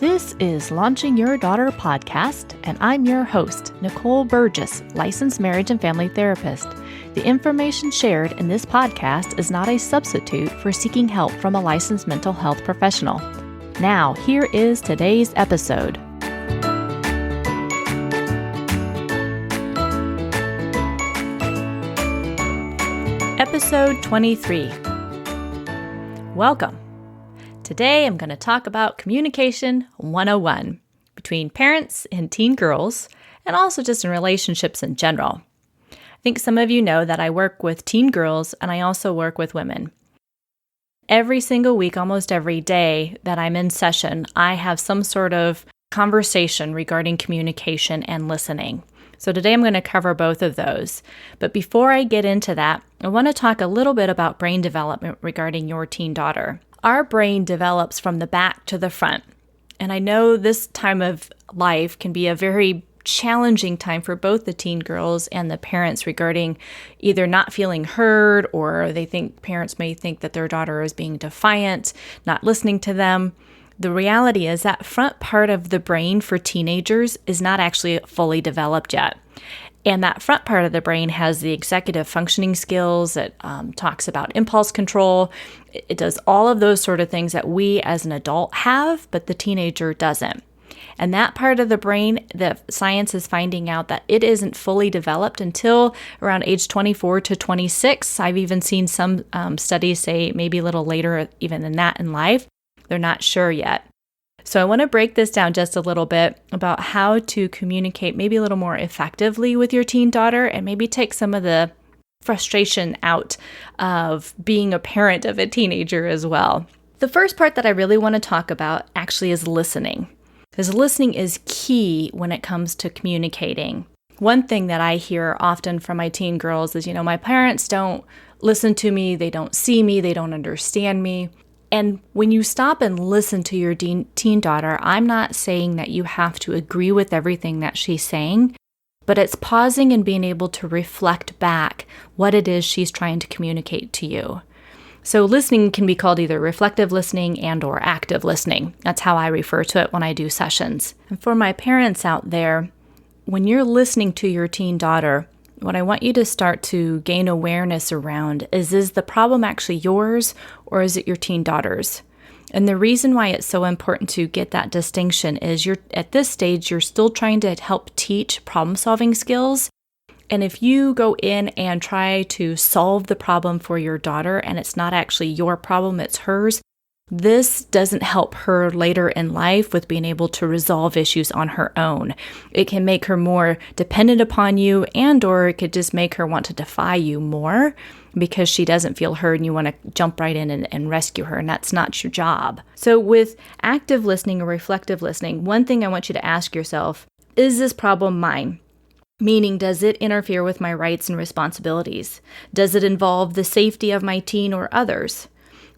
This is Launching Your Daughter podcast, and I'm your host, Nicole Burgess, licensed marriage and family therapist. The information shared in this podcast is not a substitute for seeking help from a licensed mental health professional. Now, here is today's episode. Episode 23. Welcome. Today, I'm going to talk about Communication 101 between parents and teen girls, and also just in relationships in general. I think some of you know that I work with teen girls, and I also work with women. Every single week, almost every day that I'm in session, I have some sort of conversation regarding communication and listening. So today I'm going to cover both of those. But before I get into that, I want to talk a little bit about brain development regarding your teen daughter. Our brain develops from the back to the front. And I know this time of life can be a very challenging time for both the teen girls and the parents regarding either not feeling heard, or parents may think that their daughter is being defiant, not listening to them. The reality is that front part of the brain for teenagers is not actually fully developed yet. And that front part of the brain has the executive functioning skills. It talks about impulse control. It does all of those sort of things that we as an adult have, but the teenager doesn't. And that part of the brain, the science is finding out that it isn't fully developed until around age 24 to 26. I've even seen some studies say maybe a little later even than that in life. They're not sure yet. So I want to break this down just a little bit about how to communicate maybe a little more effectively with your teen daughter, and maybe take some of the frustration out of being a parent of a teenager as well. The first part that I really want to talk about actually is listening, because listening is key when it comes to communicating. One thing that I hear often from my teen girls is, my parents don't listen to me, they don't see me, they don't understand me. And when you stop and listen to your teen daughter, I'm not saying that you have to agree with everything that she's saying, but it's pausing and being able to reflect back what it is she's trying to communicate to you. So listening can be called either reflective listening and or active listening. That's how I refer to it when I do sessions. And for my parents out there, when you're listening to your teen daughter, what I want you to start to gain awareness around is the problem actually yours, or is it your teen daughter's? And the reason why it's so important to get that distinction is at this stage, you're still trying to help teach problem-solving skills. And if you go in and try to solve the problem for your daughter and it's not actually your problem, it's hers, this doesn't help her later in life with being able to resolve issues on her own. It can make her more dependent upon you, or it could just make her want to defy you more because she doesn't feel heard and you want to jump right in and rescue her, and that's not your job. So with active listening or reflective listening, one thing I want you to ask yourself, is this problem mine? Meaning, does it interfere with my rights and responsibilities? Does it involve the safety of my teen or others?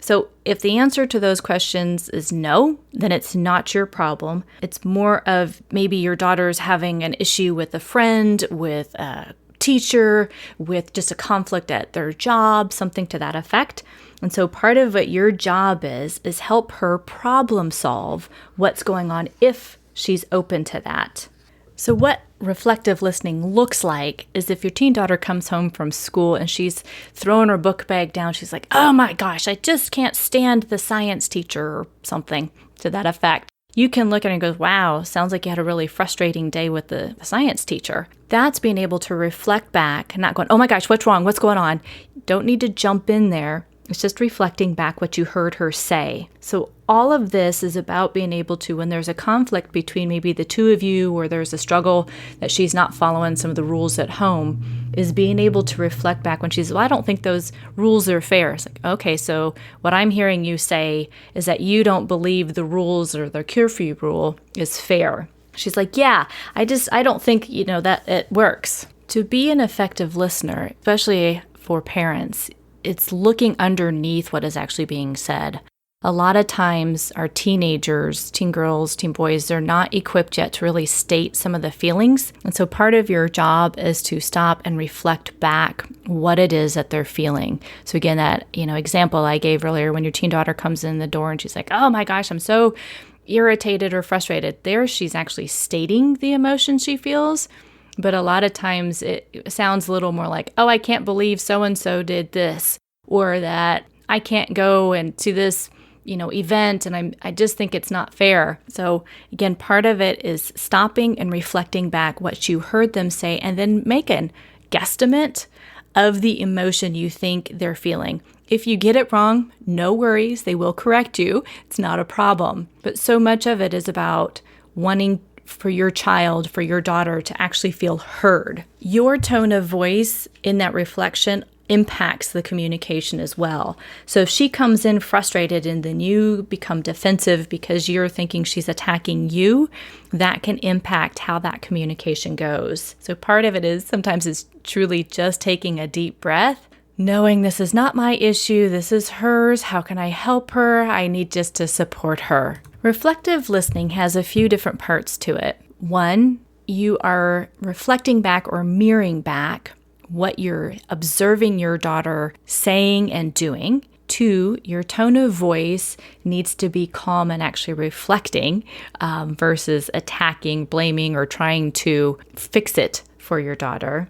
So if the answer to those questions is no, then it's not your problem. It's more of maybe your daughter's having an issue with a friend, with a teacher, with just a conflict at their job, something to that effect. And so part of what your job is help her problem solve what's going on if she's open to that. So what reflective listening looks like is if your teen daughter comes home from school and she's throwing her book bag down, she's like, oh my gosh, I just can't stand the science teacher, or something to that effect. You can look at her and go, wow, sounds like you had a really frustrating day with the science teacher. That's being able to reflect back and not going, oh my gosh, what's wrong? What's going on? Don't need to jump in there. It's just reflecting back what you heard her say. So all of this is about being able to, when there's a conflict between maybe the two of you, or there's a struggle that she's not following some of the rules at home, is being able to reflect back when she's, well, I don't think those rules are fair. It's like, okay, so what I'm hearing you say is that you don't believe the rules or the curfew rule is fair. She's like, yeah, I don't think, that it works. To be an effective listener, especially for parents, it's looking underneath what is actually being said. A lot of times our teenagers, teen girls, teen boys, they're not equipped yet to really state some of the feelings. And so part of your job is to stop and reflect back what it is that they're feeling. So again, that, example I gave earlier, when your teen daughter comes in the door and she's like, oh my gosh, I'm so irritated or frustrated. There, she's actually stating the emotion she feels. But a lot of times it sounds a little more like, oh, I can't believe so-and-so did this, or that I can't go and to this, event, and I just think it's not fair. So again, part of it is stopping and reflecting back what you heard them say, and then make an guesstimate of the emotion you think they're feeling. If you get it wrong, no worries, they will correct you. It's not a problem. But so much of it is about wanting for your child, for your daughter to actually feel heard. Your tone of voice in that reflection impacts the communication as well. So if she comes in frustrated and then you become defensive because you're thinking she's attacking you, that can impact how that communication goes. So part of it is sometimes it's truly just taking a deep breath, knowing this is not my issue, this is hers, how can I help her? I need just to support her. Reflective listening has a few different parts to it. One, you are reflecting back or mirroring back what you're observing your daughter saying and doing. Two, your tone of voice needs to be calm and actually reflecting versus attacking, blaming, or trying to fix it for your daughter.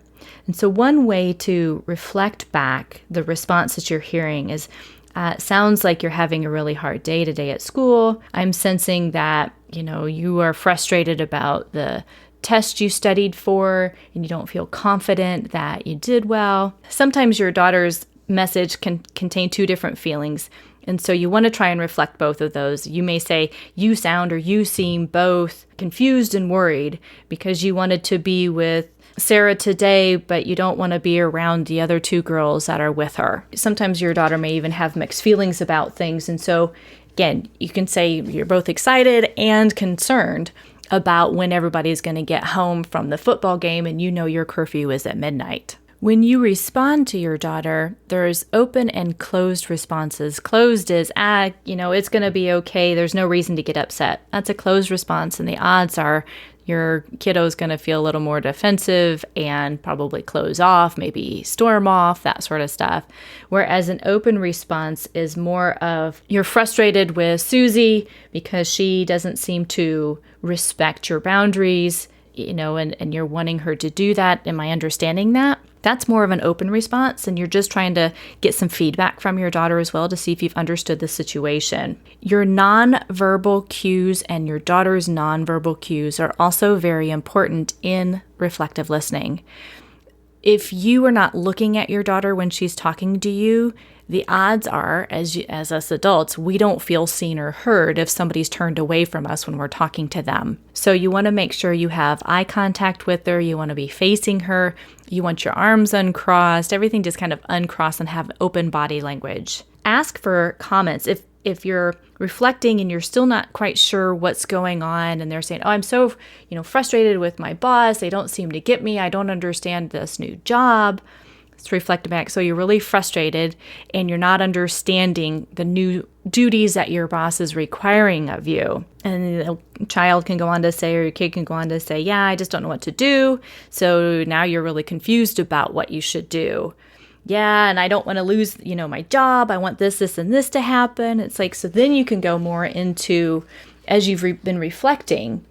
And so one way to reflect back the response that you're hearing is, it sounds like you're having a really hard day today at school. I'm sensing that, you are frustrated about the test you studied for and you don't feel confident that you did well. Sometimes your daughter's message can contain two different feelings. And so you want to try and reflect both of those. You may say, you sound or you seem both confused and worried because you wanted to be with Sarah today, but you don't want to be around the other two girls that are with her. Sometimes your daughter may even have mixed feelings about things. And so again, you can say you're both excited and concerned about when everybody's going to get home from the football game and your curfew is at midnight. When you respond to your daughter, there's open and closed responses. Closed is, it's going to be okay. There's no reason to get upset. That's a closed response, and the odds are your kiddo's going to feel a little more defensive and probably close off, maybe storm off, that sort of stuff. Whereas an open response is more of, you're frustrated with Susie because she doesn't seem to respect your boundaries, and you're wanting her to do that. Am I understanding that? That's more of an open response, and you're just trying to get some feedback from your daughter as well to see if you've understood the situation. Your nonverbal cues and your daughter's nonverbal cues are also very important in reflective listening. If you are not looking at your daughter when she's talking to you, the odds are, as us adults, we don't feel seen or heard if somebody's turned away from us when we're talking to them. So you want to make sure you have eye contact with her. You want to be facing her. You want your arms uncrossed, everything just kind of uncrossed and have open body language. Ask for comments. If you're reflecting and you're still not quite sure what's going on and they're saying, oh, I'm so, frustrated with my boss. They don't seem to get me. I don't understand this new job. Let's reflect back. So you're really frustrated and you're not understanding the new duties that your boss is requiring of you. And the child can go on to say, or your kid can go on to say, yeah, I just don't know what to do. So now you're really confused about what you should do. Yeah, and I don't want to lose, my job. I want this, and this to happen. It's like, so then you can go more into, as you've been reflecting,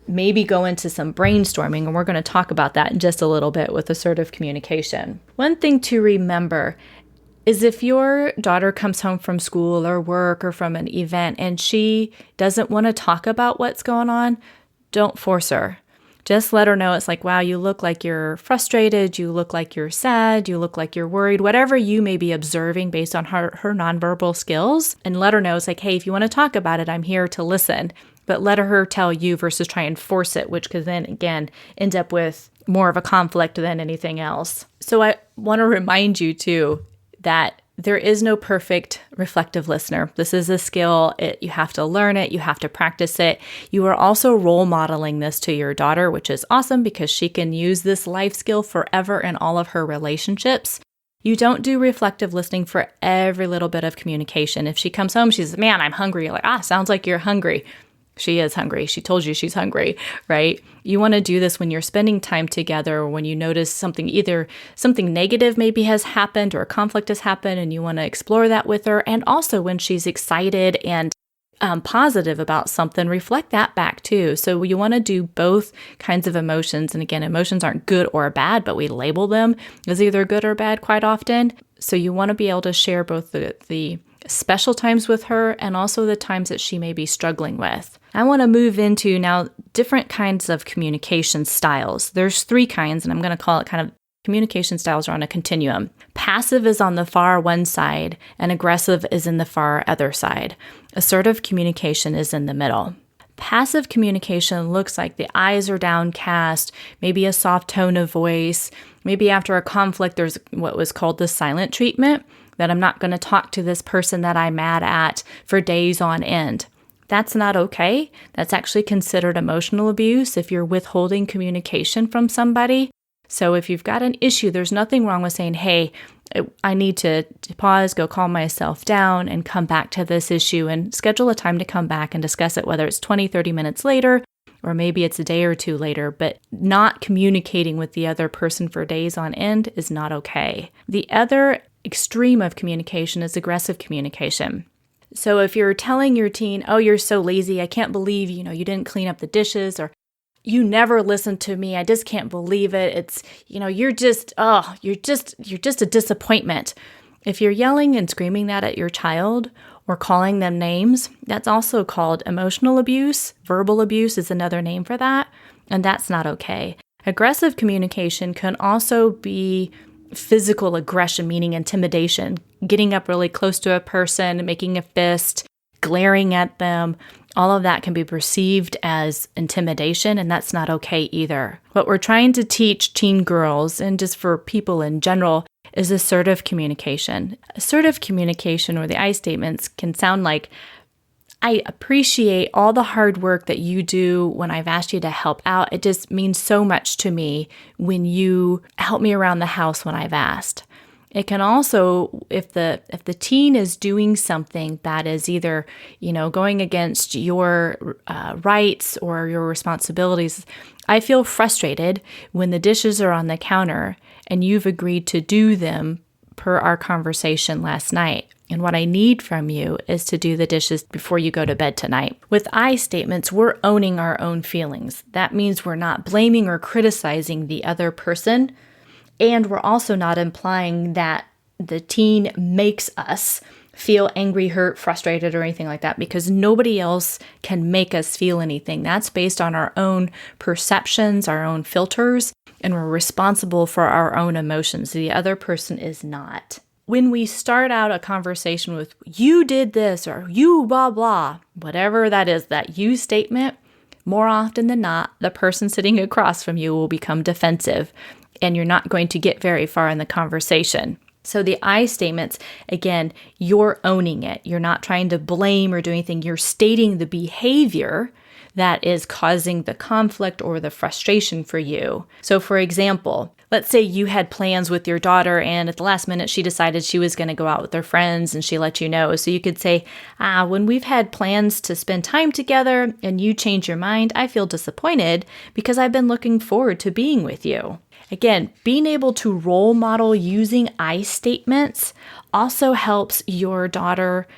maybe go into some brainstorming, and we're going to talk about that in just a little bit with assertive communication. One thing to remember is if your daughter comes home from school or work or from an event and she doesn't want to talk about what's going on, don't force her. Just let her know. It's like, wow, you look like you're frustrated, you look like you're sad, you look like you're worried, whatever you may be observing based on her nonverbal skills. And let her know, it's like, hey, if you want to talk about it, I'm here to listen. But let her tell you versus try and force it, which could then, again, end up with more of a conflict than anything else. So I want to remind you, too, that there is no perfect reflective listener. This is a skill. You have to learn it. You have to practice it. You are also role modeling this to your daughter, which is awesome because she can use this life skill forever in all of her relationships. You don't do reflective listening for every little bit of communication. If she comes home, she says, man, I'm hungry. You're like, sounds like you're hungry. She is hungry. She told you she's hungry, right? You want to do this when you're spending time together or when you notice something, either something negative maybe has happened or a conflict has happened and you want to explore that with her. And also when she's excited and positive about something, reflect that back too. So you want to do both kinds of emotions. And again, emotions aren't good or bad, but we label them as either good or bad quite often. So you want to be able to share both the special times with her and also the times that she may be struggling with. I want to move into now different kinds of communication styles. There's 3 kinds, and I'm going to call it kind of communication styles are on a continuum. Passive is on the far one side, and aggressive is in the far other side. Assertive communication is in the middle. Passive communication looks like the eyes are downcast, maybe a soft tone of voice. Maybe after a conflict, there's what was called the silent treatment, that I'm not going to talk to this person that I'm mad at for days on end. That's not okay. That's actually considered emotional abuse if you're withholding communication from somebody. So if you've got an issue, there's nothing wrong with saying, hey, I need to pause, go calm myself down, and come back to this issue and schedule a time to come back and discuss it, whether it's 20, 30 minutes later, or maybe it's a day or 2 later. But not communicating with the other person for days on end is not okay. The other extreme of communication is aggressive communication. So if you're telling your teen, oh, you're so lazy, I can't believe, you didn't clean up the dishes, or you never listened to me, I just can't believe it. It's, you're just a disappointment. If you're yelling and screaming that at your child or calling them names, that's also called emotional abuse. Verbal abuse is another name for that, and that's not okay. Aggressive communication can also be physical aggression, meaning intimidation, getting up really close to a person, making a fist, glaring at them. All of that can be perceived as intimidation, and that's not okay either. What we're trying to teach teen girls, and just for people in general, is assertive communication. Assertive communication, or the I statements, can sound like, I appreciate all the hard work that you do when I've asked you to help out. It just means so much to me when you help me around the house when I've asked. It can also, if the teen is doing something that is either, going against your rights or your responsibilities, I feel frustrated when the dishes are on the counter and you've agreed to do them per our conversation last night. And what I need from you is to do the dishes before you go to bed tonight. With I statements, we're owning our own feelings. That means we're not blaming or criticizing the other person. And we're also not implying that the teen makes us feel angry, hurt, frustrated, or anything like that, because nobody else can make us feel anything. That's based on our own perceptions, our own filters, and we're responsible for our own emotions. The other person is not. When we start out a conversation with, you did this, or you blah, blah, whatever that is, that you statement, more often than not, the person sitting across from you will become defensive, and you're not going to get very far in the conversation. So the I statements, again, you're owning it. You're not trying to blame or do anything. You're stating the behavior that is causing the conflict or the frustration for you. So for example, let's say you had plans with your daughter and at the last minute she decided she was going to go out with her friends and she let you know. So you could say, when we've had plans to spend time together and you change your mind, I feel disappointed because I've been looking forward to being with you. Again, being able to role model using I statements also helps your daughter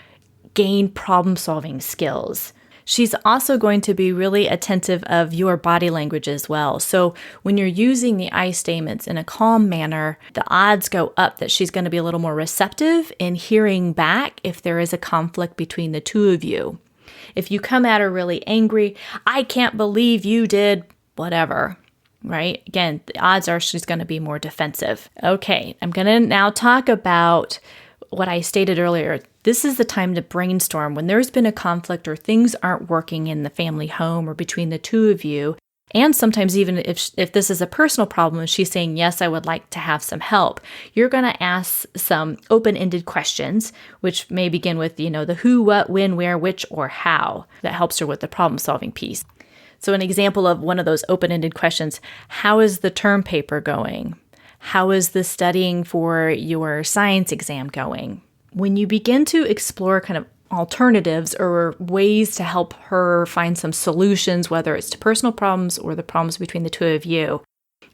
gain problem-solving skills. She's also going to be really attentive of your body language as well. So when you're using the I statements in a calm manner, the odds go up that she's going to be a little more receptive in hearing back if there is a conflict between the two of you. If you come at her really angry, I can't believe you did whatever. Right? Again, the odds are she's going to be more defensive. Okay, I'm going to now talk about what I stated earlier. This is the time to brainstorm when there's been a conflict or things aren't working in the family home or between the two of you. And sometimes even if this is a personal problem and she's saying, yes, I would like to have some help, you're going to ask some open-ended questions, which may begin with, the who, what, when, where, which, or how. That helps her with the problem-solving piece. So an example of one of those open-ended questions, how is the term paper going? How is the studying for your science exam going? When you begin to explore kind of alternatives or ways to help her find some solutions, whether it's to personal problems or the problems between the two of you,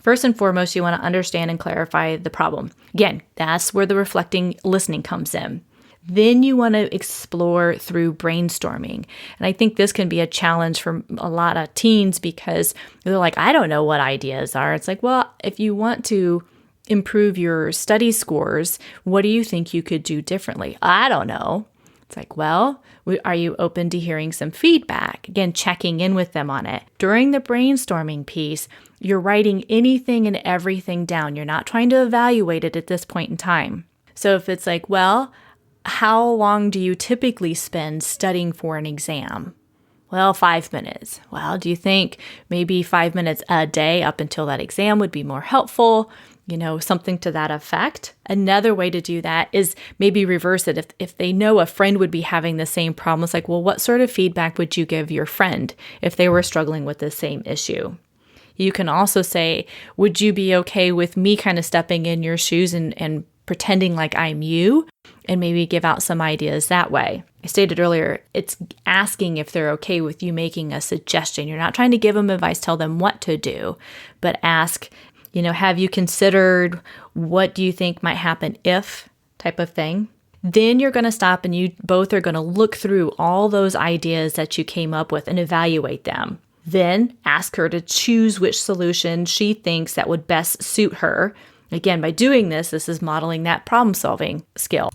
first and foremost, you want to understand and clarify the problem. Again, that's where the reflecting listening comes in. Then you want to explore through brainstorming. And I think this can be a challenge for a lot of teens because they're like, I don't know what ideas are. It's like, well, if you want to improve your study scores, what do you think you could do differently? I don't know. It's like, well, are you open to hearing some feedback? Again, checking in with them on it. During the brainstorming piece, you're writing anything and everything down. You're not trying to evaluate it at this point in time. So if it's like, well, how long do you typically spend studying for an exam? Well, 5 minutes. Well, do you think maybe 5 minutes a day up until that exam would be more helpful? Something to that effect. Another way to do that is maybe reverse it. If they know a friend would be having the same problem, it's like, well, what sort of feedback would you give your friend if they were struggling with the same issue? You can also say, would you be okay with me kind of stepping in your shoes and pretending like I'm you, and maybe give out some ideas that way? I stated earlier, it's asking if they're okay with you making a suggestion. You're not trying to give them advice, tell them what to do, but ask, have you considered what do you think might happen if type of thing? Then you're going to stop and you both are going to look through all those ideas that you came up with and evaluate them. Then ask her to choose which solution she thinks that would best suit her. Again, by doing this is modeling that problem-solving skill.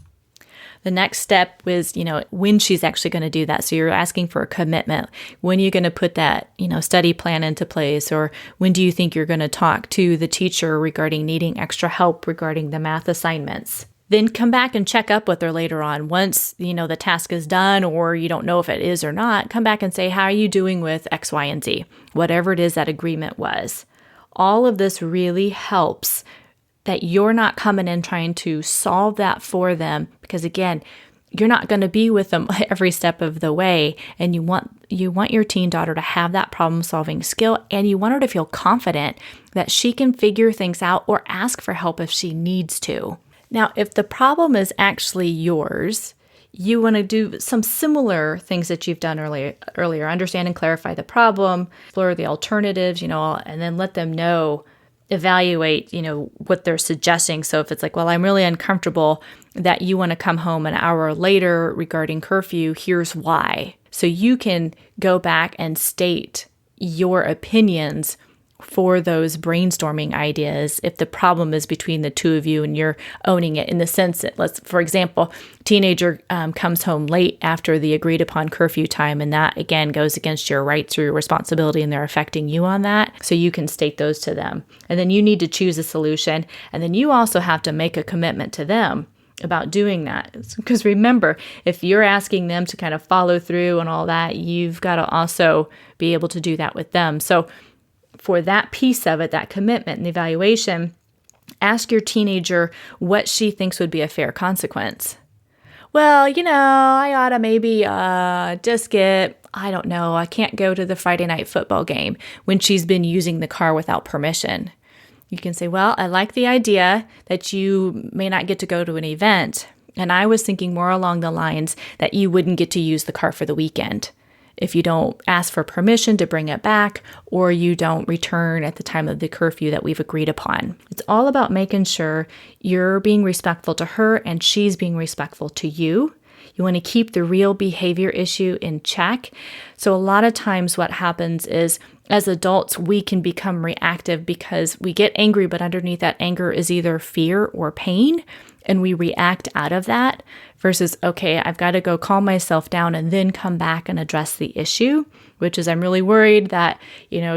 The next step is, when she's actually going to do that. So you're asking for a commitment. When are you going to put that, study plan into place? Or when do you think you're going to talk to the teacher regarding needing extra help regarding the math assignments? Then come back and check up with her later on. Once, the task is done or you don't know if it is or not, come back and say, how are you doing with X, Y, and Z? Whatever it is that agreement was. All of this really helps that you're not coming in trying to solve that for them, because again, you're not going to be with them every step of the way, and you want your teen daughter to have that problem-solving skill, and you want her to feel confident that she can figure things out or ask for help if she needs to. Now, if the problem is actually yours, you want to do some similar things that you've done earlier. Understand and clarify the problem, explore the alternatives, and then let them know, evaluate, what they're suggesting. So if it's like, well, I'm really uncomfortable that you want to come home an hour later regarding curfew, here's why. So you can go back and state your opinions for those brainstorming ideas if the problem is between the two of you and you're owning it, in the sense that, for example, teenager comes home late after the agreed upon curfew time, and that again goes against your rights or your responsibility, and they're affecting you on that. So you can state those to them, and then you need to choose a solution, and then you also have to make a commitment to them about doing that. Because remember, if you're asking them to kind of follow through and all that, you've got to also be able to do that with them. So for that piece of it, that commitment and the evaluation, ask your teenager what she thinks would be a fair consequence. Well, I ought to maybe just get, I don't know, I can't go to the Friday night football game when she's been using the car without permission. You can say, well, I like the idea that you may not get to go to an event, and I was thinking more along the lines that you wouldn't get to use the car for the weekend if you don't ask for permission to bring it back, or you don't return at the time of the curfew that we've agreed upon. It's all about making sure you're being respectful to her and she's being respectful to you. You want to keep the real behavior issue in check. So a lot of times what happens is, as adults, we can become reactive because we get angry, but underneath that anger is either fear or pain, and we react out of that versus, okay, I've got to go calm myself down and then come back and address the issue, which is, I'm really worried that,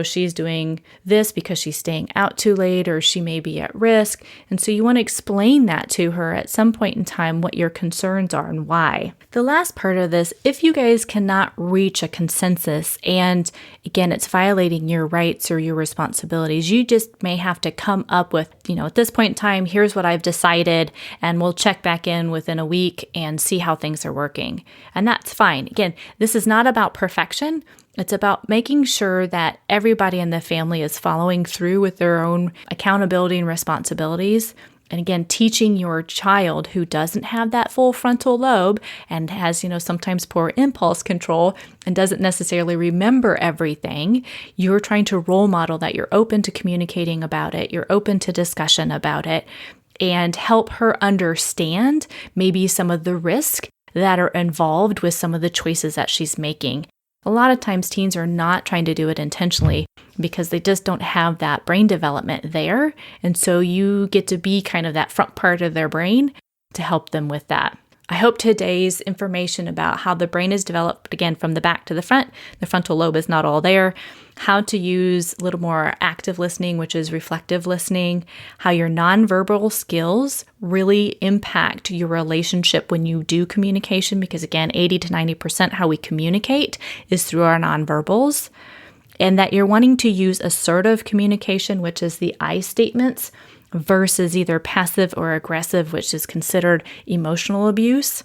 she's doing this because she's staying out too late, or she may be at risk. And so you want to explain that to her at some point in time, what your concerns are and why. The last part of this, if you guys cannot reach a consensus, and again, it's violating your rights or your responsibilities, you just may have to come up with, at this point in time, here's what I've decided, and we'll check back in within a week and see how things are working. And that's fine. Again, this is not about perfection. It's about making sure that everybody in the family is following through with their own accountability and responsibilities. And again, teaching your child who doesn't have that full frontal lobe and has, sometimes poor impulse control and doesn't necessarily remember everything, you're trying to role model that you're open to communicating about it, you're open to discussion about it, and help her understand maybe some of the risk that are involved with some of the choices that she's making. A lot of times teens are not trying to do it intentionally because they just don't have that brain development there. And so you get to be kind of that front part of their brain to help them with that. I hope today's information about how the brain is developed, again, from the back to the front, the frontal lobe is not all there, how to use a little more active listening, which is reflective listening, how your nonverbal skills really impact your relationship when you do communication, because again, 80 to 90% how we communicate is through our nonverbals, and that you're wanting to use assertive communication, which is the I statements, versus either passive or aggressive, which is considered emotional abuse,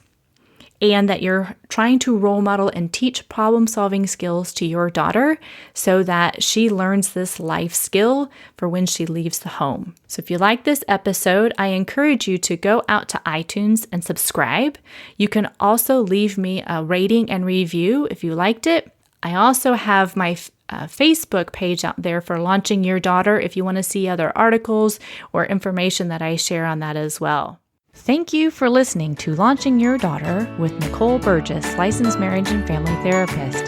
and that you're trying to role model and teach problem-solving skills to your daughter so that she learns this life skill for when she leaves the home. So if you like this episode, I encourage you to go out to iTunes and subscribe. You can also leave me a rating and review if you liked it. I also have my Facebook page out there for Launching Your Daughter if you want to see other articles or information that I share on that as well. Thank you for listening to Launching Your Daughter with Nicole Burgess, licensed marriage and family therapist.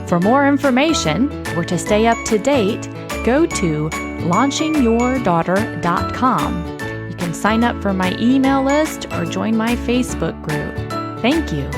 For more information or to stay up to date, go to launchingyourdaughter.com. You can sign up for my email list or join my Facebook group. Thank you.